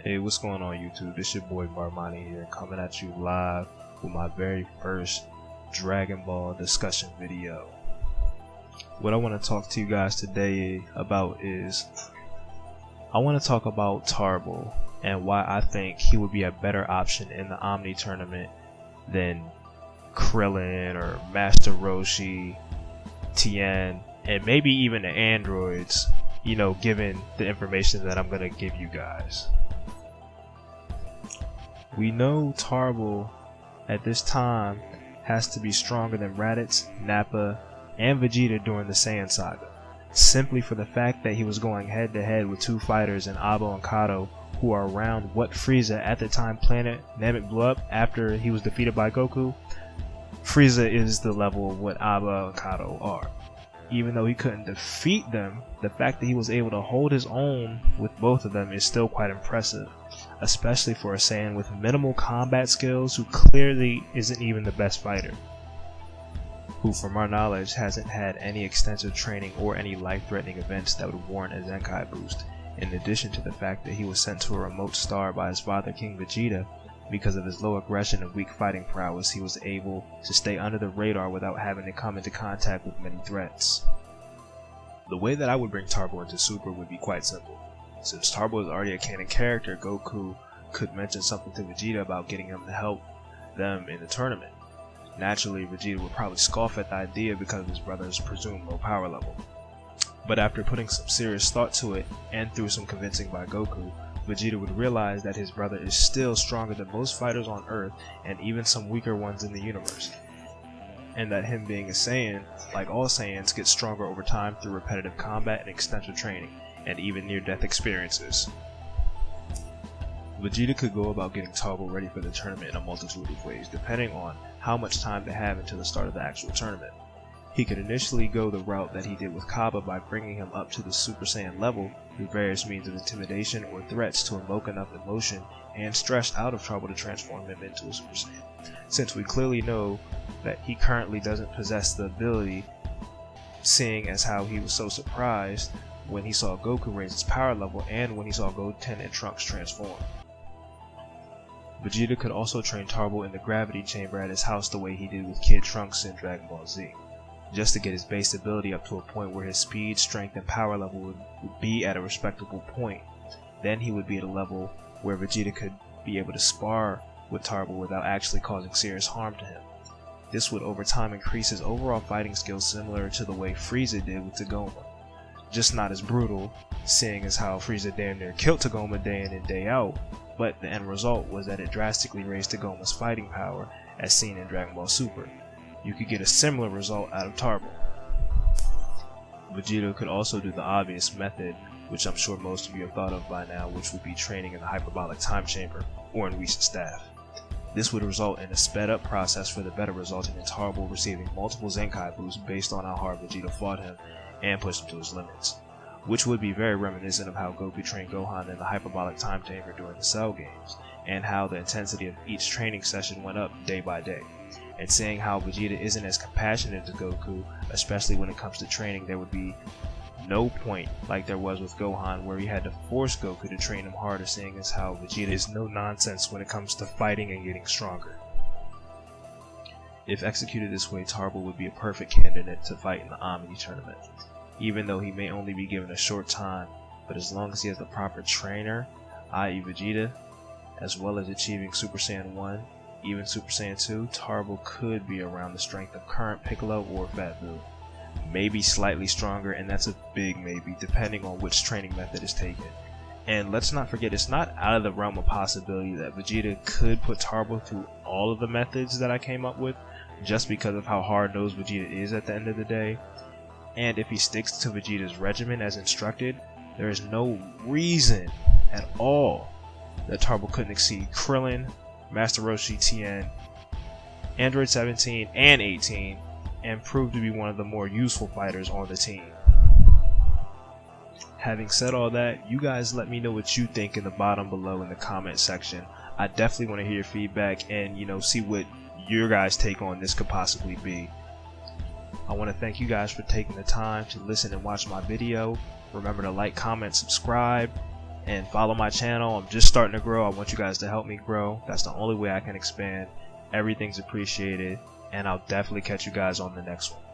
Hey, what's going on YouTube? This your boy Barmani here, coming at you live with my very first Dragon Ball discussion video. What I want to talk to you guys today about is I want to talk about Tarble and why I think he would be a better option in the Omni Tournament than Krillin or Master Roshi, Tien, and maybe even the androids, you know, given the information that I'm going to give you guys. We know Tarble at this time has to be stronger than Raditz, Nappa, and Vegeta during the Saiyan Saga, simply for the fact that he was going head to head with two fighters in Abo and Kato who are around what Frieza at the time planet Namek blew up after he was defeated by Goku. Frieza is the level of what Abo and Kato are. Even though he couldn't defeat them, the fact that he was able to hold his own with both of them is still quite impressive, especially for a Saiyan with minimal combat skills who clearly isn't even the best fighter, who from our knowledge hasn't had any extensive training or any life-threatening events that would warrant a Zenkai boost, in addition to the fact that he was sent to a remote star by his father King Vegeta. Because of his low aggression and weak fighting prowess, he was able to stay under the radar without having to come into contact with many threats. The way that I would bring Tarble into Super would be quite simple. Since Tarble is already a canon character, Goku could mention something to Vegeta about getting him to help them in the tournament. Naturally, Vegeta would probably scoff at the idea because of his brother's presumed low power level. But after putting some serious thought to it, and through some convincing by Goku, Vegeta would realize that his brother is still stronger than most fighters on Earth and even some weaker ones in the universe, and that him being a Saiyan, like all Saiyans, gets stronger over time through repetitive combat and extensive training, and even near-death experiences. Vegeta could go about getting Tarble ready for the tournament in a multitude of ways, depending on how much time they have until the start of the actual tournament. He could initially go the route that he did with Cabba by bringing him up to the Super Saiyan level through various means of intimidation or threats to invoke enough emotion and stress out of Tarble to transform him into a Super Saiyan, since we clearly know that he currently doesn't possess the ability, seeing as how he was so surprised when he saw Goku raise his power level and when he saw Goten and Trunks transform. Vegeta could also train Tarble in the gravity chamber at his house the way he did with Kid Trunks in Dragon Ball Z, just to get his base ability up to a point where his speed, strength, and power level would be at a respectable point. Then he would be at a level where Vegeta could be able to spar with Tarble without actually causing serious harm to him. This would over time increase his overall fighting skills, similar to the way Frieza did with Tagoma, just not as brutal, seeing as how Frieza damn near killed Tagoma day in and day out, but the end result was that it drastically raised Tagoma's fighting power as seen in Dragon Ball Super. You could get a similar result out of Tarble. Vegeta could also do the obvious method, which I'm sure most of you have thought of by now, which would be training in the hyperbolic time chamber or in Whis' staff. This would result in a sped up process for the better, resulting in Tarble receiving multiple Zenkai boosts based on how hard Vegeta fought him and pushed him to his limits, which would be very reminiscent of how Goku trained Gohan in the hyperbolic time chamber during the Cell games, and how the intensity of each training session went up day by day. And seeing how Vegeta isn't as compassionate as Goku, especially when it comes to training, there would be no point like there was with Gohan where he had to force Goku to train him harder, seeing as how Vegeta is no nonsense when it comes to fighting and getting stronger. If executed this way, Tarble would be a perfect candidate to fight in the Omni Tournament, even though he may only be given a short time, but as long as he has the proper trainer, i.e. Vegeta, as well as achieving Super Saiyan 1, even Super Saiyan 2, Tarble could be around the strength of current Piccolo or Fat Buu. Maybe slightly stronger, and that's a big maybe, depending on which training method is taken. And let's not forget, it's not out of the realm of possibility that Vegeta could put Tarble through all of the methods that I came up with, just because of how hard-nosed Vegeta is at the end of the day. And if he sticks to Vegeta's regimen as instructed, there is no reason at all that Tarble couldn't exceed Krillin, Master Roshi, Tien, Android 17 and 18, and prove to be one of the more useful fighters on the team. Having said all that, you guys let me know what you think in the bottom below in the comment section. I definitely want to hear your feedback and, you know, see what your guys' take on this could possibly be. I want to thank you guys for taking the time to listen and watch my video. Remember to like, comment, subscribe, and follow my channel. I'm just starting to grow. I want you guys to help me grow. That's the only way I can expand. Everything's appreciated, and I'll definitely catch you guys on the next one.